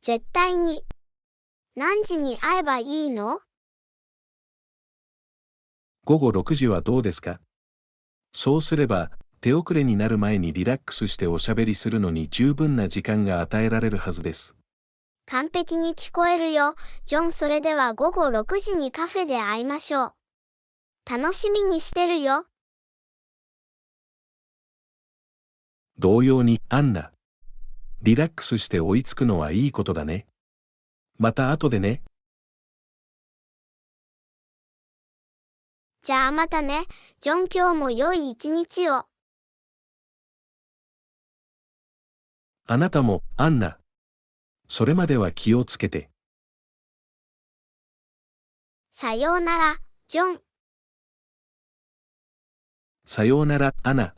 絶対に。何時に会えばいいの？午後6時はどうですか？そうすれば、手遅れになる前にリラックスしておしゃべりするのに十分な時間が与えられるはずです。完璧に聞こえるよ。ジョン、それでは午後6時にカフェで会いましょう。楽しみにしてるよ。同様に、アンナ。リラックスして追いつくのはいいことだね。また後でね。じゃあまたね。ジョン、今日も良い一日を。あなたも、アンナ。それまでは気をつけて。さようなら、ジョン。さようなら、アナ。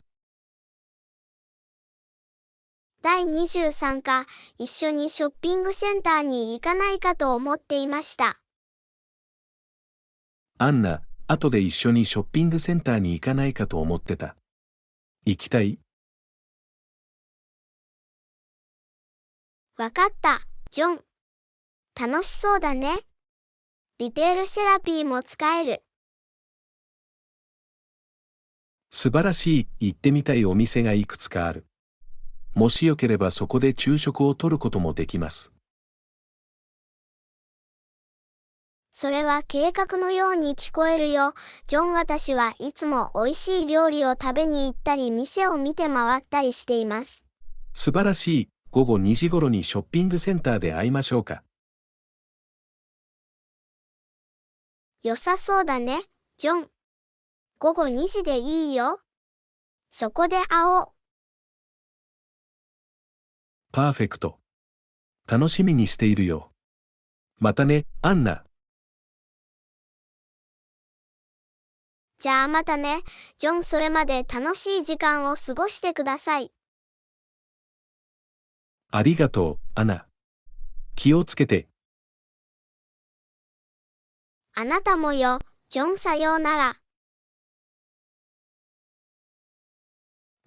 第23課、一緒にショッピングセンターに行かないかと思っていました。アンナ、後で一緒にショッピングセンターに行かないかと思ってた。行きたい？わかった、ジョン。楽しそうだね。リテールセラピーも使える。素晴らしい、行ってみたいお店がいくつかある。もしよければそこで昼食をとることもできます。それは計画のように聞こえるよ。ジョン、私はいつも美味しい料理を食べに行ったり店を見て回ったりしています。素晴らしい、午後2時頃にショッピングセンターで会いましょうか。良さそうだね、ジョン。午後2時でいいよ。そこで会おう。パーフェクト。楽しみにしているよ。またね、アンナ。じゃあまたね、ジョン、それまで楽しい時間を過ごしてください。ありがとう、アナ。気をつけて。あなたもよ、ジョン、さようなら。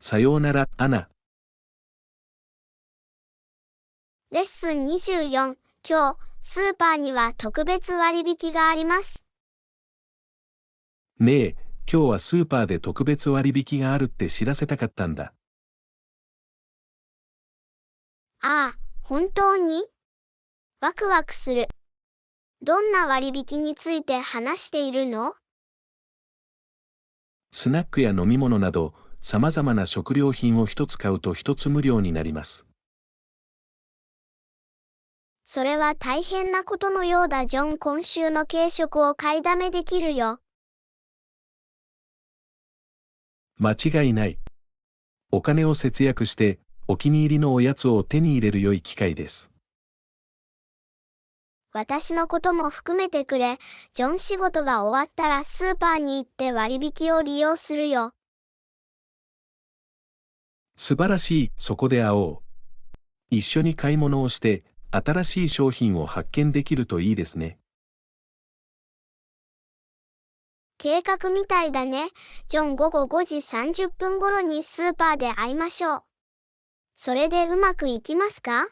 さようなら、アナ。レッスン24、今日、スーパーには特別割引があります。ねえ、今日はスーパーで特別割引があるって知らせたかったんだ。ああ、本当に？ワクワクする。どんな割引について話しているの？スナックや飲み物など、様々な食料品を一つ買うと一つ無料になります。それは大変なことのようだ、ジョン。今週の軽食を買いだめできるよ。間違いない。お金を節約して、お気に入りのおやつを手に入れる良い機会です。私のことも含めてくれ。ジョン、仕事が終わったらスーパーに行って割引を利用するよ。素晴らしい、そこで会おう。一緒に買い物をして、新しい商品を発見できるといいですね。計画みたいだね。ジョン、午後5時30分頃にスーパーで会いましょう。それでうまくいきますか？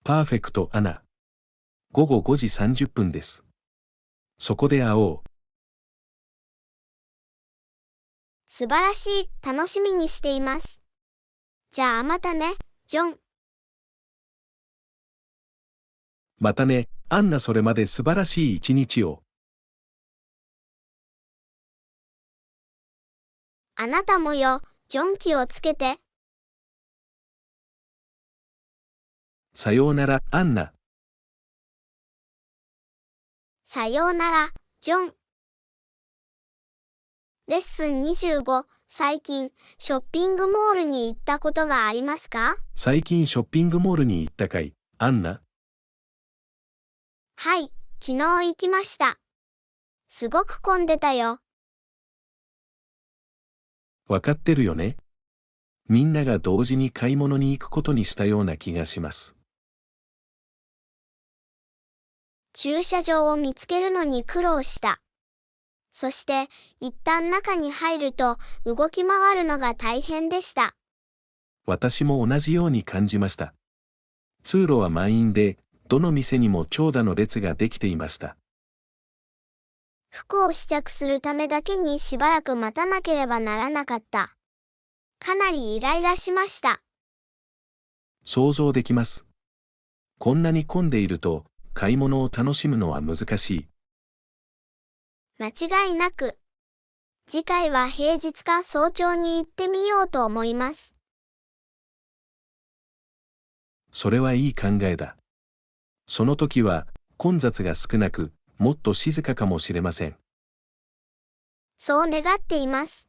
パーフェクト、アナ。午後5時30分です。そこで会おう。素晴らしい、楽しみにしています。じゃあまたね、ジョン。またね、アンナ。それまで素晴らしい一日を。あなたもよ、ジョン、気をつけて。さようなら、アンナ。さようなら、ジョン。レッスン25、最近、ショッピングモールに行ったことがありますか？最近ショッピングモールに行ったかい、アンナ？はい、昨日行きました。すごく混んでたよ。わかってるよね。みんなが同時に買い物に行くことにしたような気がします。駐車場を見つけるのに苦労した。そして、一旦中に入ると、動き回るのが大変でした。私も同じように感じました。通路は満員で、どの店にも長蛇の列ができていました。服を試着するためだけにしばらく待たなければならなかった。かなりイライラしました。想像できます。こんなに混んでいると、買い物を楽しむのは難しい。間違いなく。次回は平日か早朝に行ってみようと思います。それはいい考えだ。その時は、混雑が少なく、もっと静かかもしれません。そう願っています。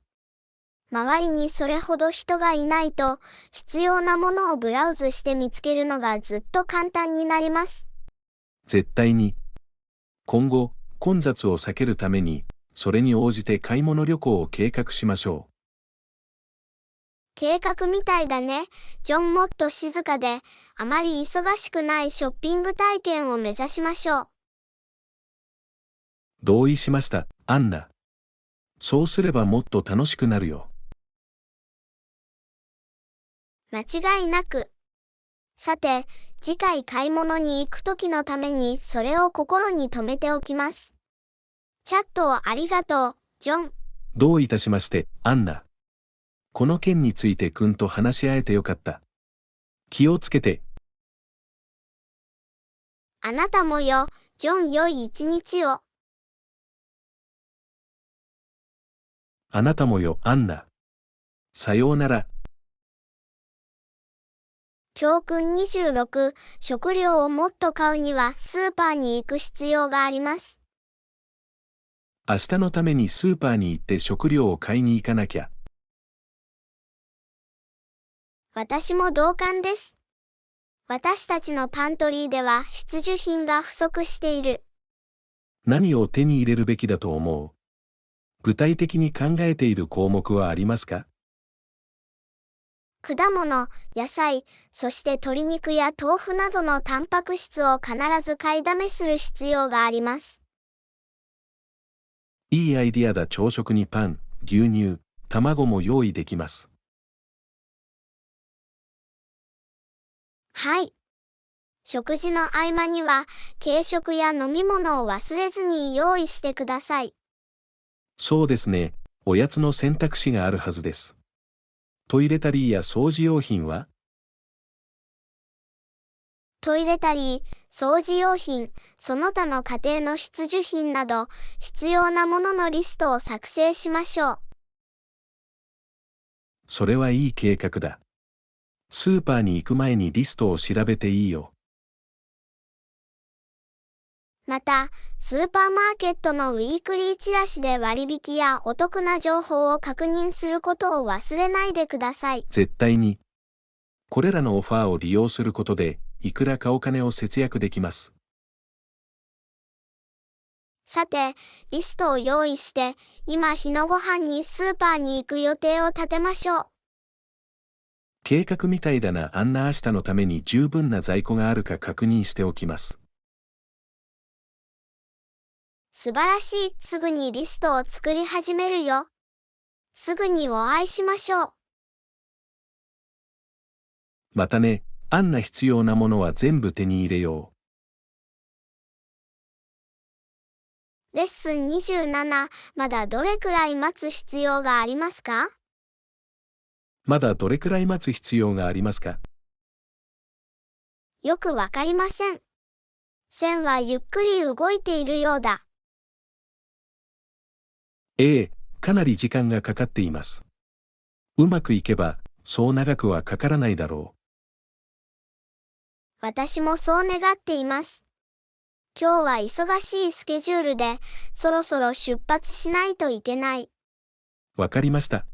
周りにそれほど人がいないと、必要なものをブラウズして見つけるのがずっと簡単になります。絶対に。今後、混雑を避けるために、それに応じて買い物旅行を計画しましょう。計画みたいだね。ジョン、もっと静かで、あまり忙しくないショッピング体験を目指しましょう。同意しました、アンナ。そうすればもっと楽しくなるよ。間違いなく。さて、次回買い物に行くときのためにそれを心に留めておきます。チャットをありがとう、ジョン。どういたしまして、アンナ。この件について君と話し合えてよかった。気をつけて。あなたもよ、ジョン、良い一日を。あなたもよ、アンナ。さようなら。教訓26、食料をもっと買うにはスーパーに行く必要があります。明日のためにスーパーに行って食料を買いに行かなきゃ。私も同感です。私たちのパントリーでは必需品が不足している。何を手に入れるべきだと思う？具体的に考えている項目はありますか？果物、野菜、そして鶏肉や豆腐などのタンパク質を必ず買いだめする必要があります。いいアイディアだ。朝食にパン、牛乳、卵も用意できます。はい。食事の合間には、軽食や飲み物を忘れずに用意してください。そうですね。おやつの選択肢があるはずです。トイレタリーや掃除用品は？トイレタリー、掃除用品、その他の家庭の必需品など、必要なもののリストを作成しましょう。それはいい計画だ。スーパーに行く前にリストを調べていいよ。また、スーパーマーケットのウィークリーチラシで割引やお得な情報を確認することを忘れないでください。絶対に。これらのオファーを利用することで、いくらかお金を節約できます。さて、リストを用意して、今日のご飯にスーパーに行く予定を立てましょう。計画みたいだな。アンナ。明日のために十分な在庫があるか確認しておきます。素晴らしい。すぐにリストを作り始めるよ。すぐにお会いしましょう。またね、アンナ。必要なものは全部手に入れよう。レッスン27、まだどれくらい待つ必要がありますか？まだどれくらい待つ必要がありますか？よくわかりません。線はゆっくり動いているようだ。ええ、かなり時間がかかっています。うまくいけば、そう長くはかからないだろう。私もそう願っています。今日は忙しいスケジュールで、そろそろ出発しないといけない。わかりました。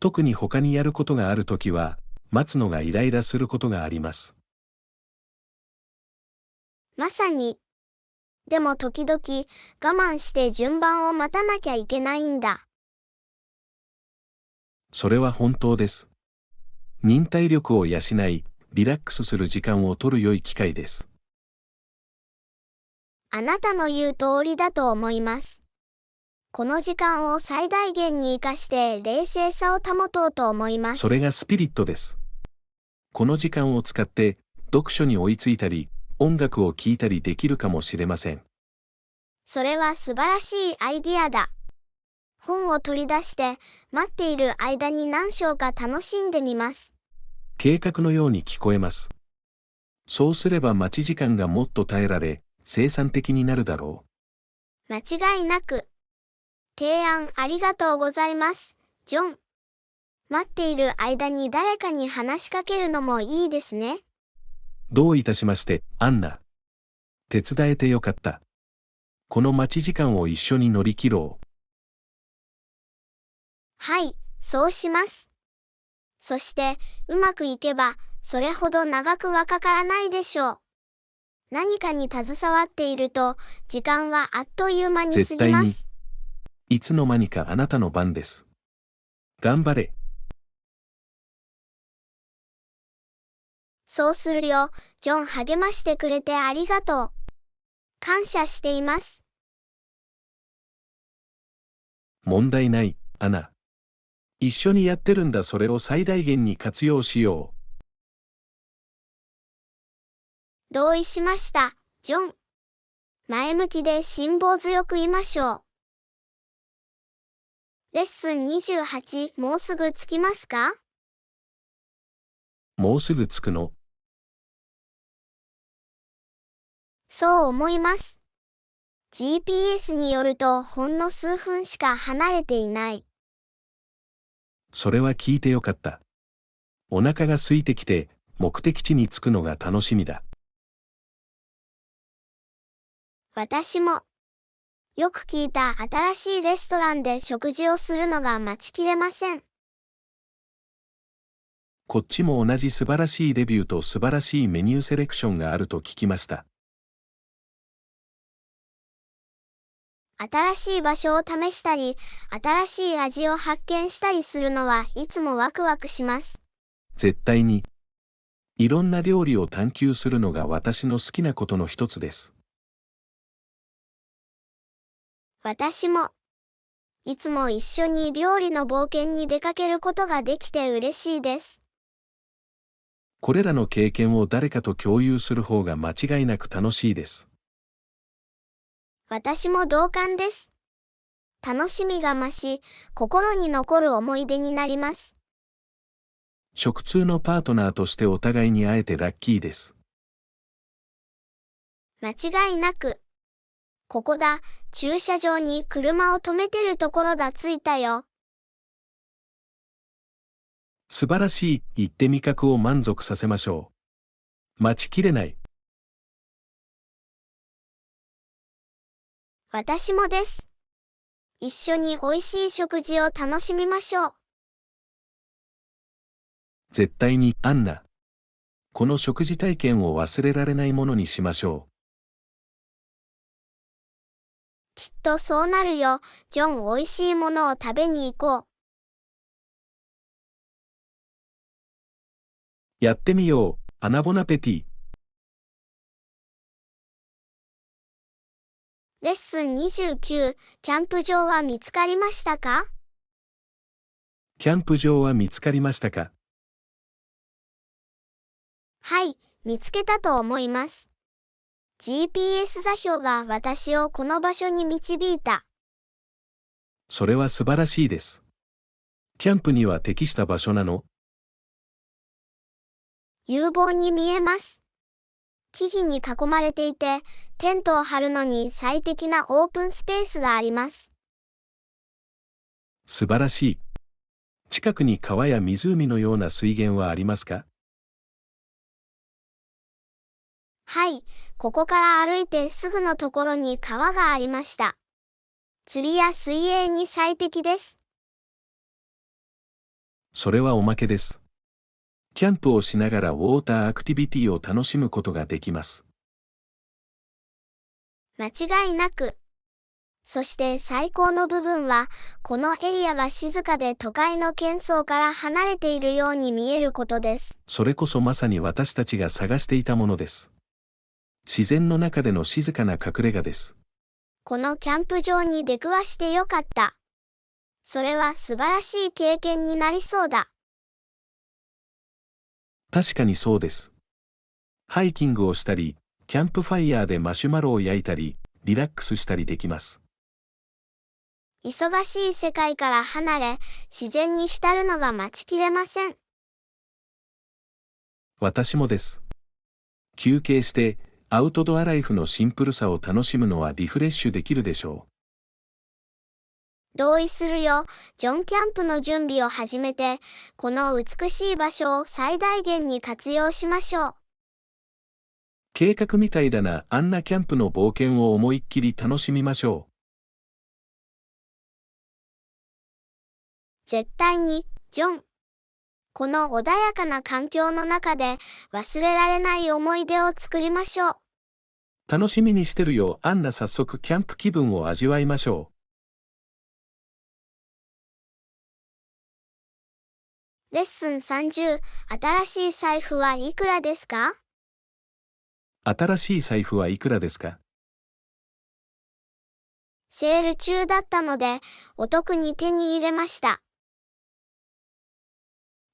特に他にやることがあるときは、待つのがイライラすることがあります。まさに。でも時々、我慢して順番を待たなきゃいけないんだ。それは本当です。忍耐力を養い、リラックスする時間を取る良い機会です。あなたの言う通りだと思います。この時間を最大限に活かして冷静さを保とうと思います。それがスピリットです。この時間を使って、読書に追いついたり、音楽を聴いたりできるかもしれません。それは素晴らしいアイディアだ。本を取り出して、待っている間に何章か楽しんでみます。計画のように聞こえます。そうすれば待ち時間がもっと耐えられ、生産的になるだろ間違いなく。提案ありがとうございます、ジョン。待っている間に誰かに話しかけるのもいいですね。どういたしまして、アンナ。手伝えてよかった。この待ち時間を一緒に乗り切ろう。はい、そうします。そして、うまくいけば、それほど長くはかからないでしょう。何かに携わっていると、時間はあっという間に過絶対に。ぎます。いつの間にかあなたの番です。頑張れ。そうするよ、ジョン。励ましてくれてありがとう。感謝しています。問題ない、アナ。一緒にやってるんだ。それを最大限に活用しよ同意しました、ジョン。前向きで辛抱強くいましょう。レッスン28、もうすぐ着きますか？う。もうすぐ着くの？そう思います。GPS によるとほんの数分しか離れていない。それは聞いてよかった。お腹が空いてきて、目的地に着くのが楽しみだ。私も。よく聞いた新しいレストランで食事をするのが待ちきれません。こっちも同じ素晴らしいレビューと素晴らしいメニューセレクションがあると聞きました。新しい場所を試したり、新しい味を発見したりするのはいつもワクワクします。絶対に。いろんな料理を探求するのが私の好きなことの一つです。私も。いつも一緒に料理の冒険に出かけることができて嬉しいです。これらの経験を誰かと共有する方が間違いなく楽しいです。私も同感です。楽しみが増し、心に残る思い出になります。食通のパートナーとしてお互いに会えてラッキーです。間違いなく。ここだ、駐車場に車を止めてるところだ。着いたよ。素晴らしい、行って味覚を満足させましょう。待ちきれない。私もです。一緒に美味しい食事を楽しみましょう。絶対に、アンナ。この食事体験を忘れられないものにしましょきっとそうなるよ、ジョン。美味しいものを食べに行こう。やってみよう、アナボナペティ。レッスン29、キャンプ場は見つかりましたか？キャンプ場は見つかりましたか？はい、見つけたと思います。GPS 座標が私をこの場所に導いた。それは素晴らしいです。キャンプには適した場所なの？有望に見えます。木々に囲まれていて、テントを張るのに最適なオープンスペースがあります。素晴らしい。近くに川や湖のような水源はありますか？はい、ここから歩いてすぐのところに川がありました。釣りや水泳に最適です。それはおまけです。キャンプをしながらウォーターアクティビティを楽しむことができます。間違いなく。そして最高の部分は、このエリアが静かで都会の喧騒から離れているように見えることです。それこそまさに私たちが探していたものです。自然の中での静かな隠れ家です。このキャンプ場に出くわしてよかった。それは素晴らしい経験になりそうだ。確かにそうです。ハイキングをしたり、キャンプファイヤーでマシュマロを焼いたり、リラックスしたりできます。忙しい世界から離れ、自然に浸るのが待ちきれません。私もです。休憩して、アウトドアライフのシンプルさを楽しむのはリフレッシュできるでしょ同意するよ。ジョンキャンプの準備を始めて、この美しい場所を最大限に活用しましょう。計画みたいだな。あんなキャンプの冒険を思いっきり楽しみましょう。絶対に、ジョン。この穏やかな環境の中で忘れられない思い出を作りましょう。楽しみにしてるよ。アンナ、早速キャンプ気分を味わいましょレッスン30、新しい財布はいくらですか？う。新しい財布はいくらですか？セール中だったので、お得に手に入れました。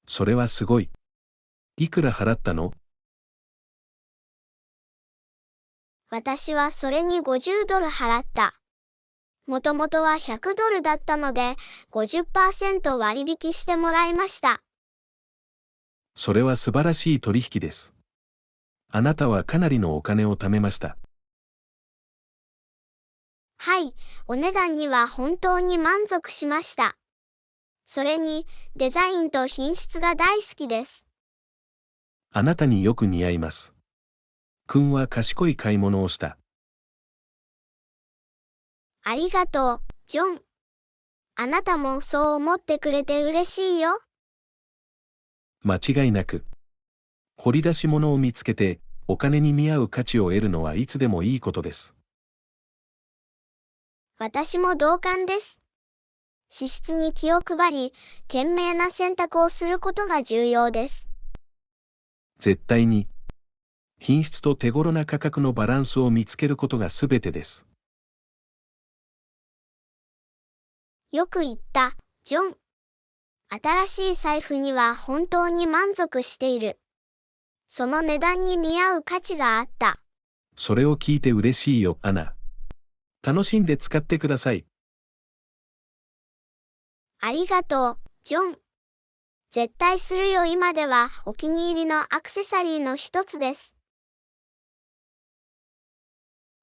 それはすごい。いくら払ったの？私はそれに$50払った。もともとは$100だったので、50% 割引してもらいました。それは素晴らしい取引です。あなたはかなりのお金を貯めました。はい、お値段には本当に満足しました。それに、デザインと品質が大好きです。あなたによく似合います。君は賢い買い物をした。ありがとう、ジョン。あなたもそう思ってくれて嬉しいよ。間違いなく。掘り出し物を見つけて、お金に見合う価値を得るのはいつでもいいことです。私も同感です。支出に気を配り、賢明な選択をすることが重要です。絶対に。品質と手頃な価格のバランスを見つけることが全てです。よく言った、ジョン。新しい財布には本当に満足している。その値段に見合う価値があった。それを聞いて嬉しいよ、アナ。楽しんで使ってください。ありがとう、ジョン。絶対するよ。今ではお気に入りのアクセサリーの一つです。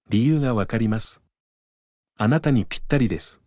理由がわかります。あなたにぴったりです。